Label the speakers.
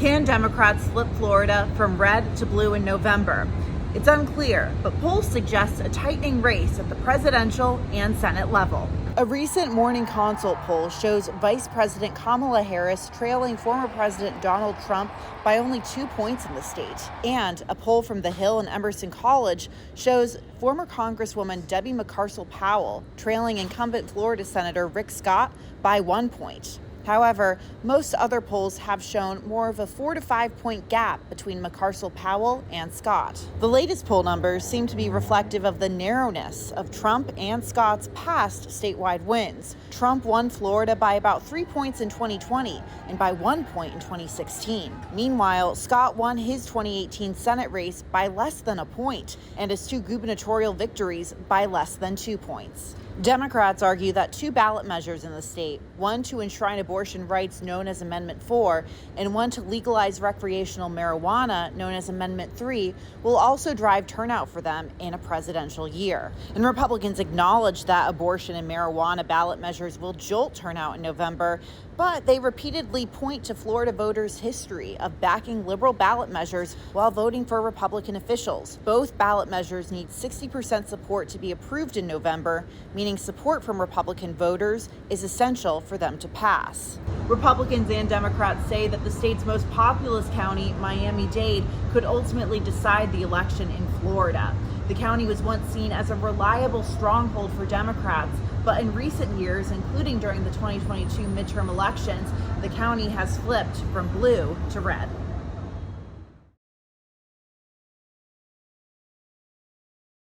Speaker 1: Can Democrats flip Florida from red to blue in November? It's unclear, but polls suggest a tightening race at the presidential and Senate level. A recent Morning Consult poll shows Vice President Kamala Harris trailing former President Donald Trump by only 2 points in the state. And a poll from The Hill and Emerson College shows former Congresswoman Debbie McCarcel-Powell trailing incumbent Florida Senator Rick Scott by 1 point. However, most other polls have shown more of a 4 to 5 point gap between McCarcel-Powell and Scott. The latest poll numbers seem to be reflective of the narrowness of Trump and Scott's past statewide wins. Trump won Florida by about 3 points in 2020 and by 1 point in 2016. Meanwhile, Scott won his 2018 Senate race by less than a point and his 2 gubernatorial victories by less than 2 points. Democrats argue that 2 ballot measures in the state, one to enshrine abortion rights known as Amendment 4 and one to legalize recreational marijuana known as Amendment 3, will also drive turnout for them in a presidential year. And Republicans acknowledge that abortion and marijuana ballot measures will jolt turnout in November, but they repeatedly point to Florida voters' history of backing liberal ballot measures while voting for Republican officials. Both ballot measures need 60% support to be approved in November, meaning support from Republican voters is essential for them to pass. Republicans and Democrats say that the state's most populous county, Miami-Dade, could ultimately decide the election in Florida. The county was once seen as a reliable stronghold for Democrats, but in recent years, including during the 2022 midterm elections, the county has flipped from blue to red.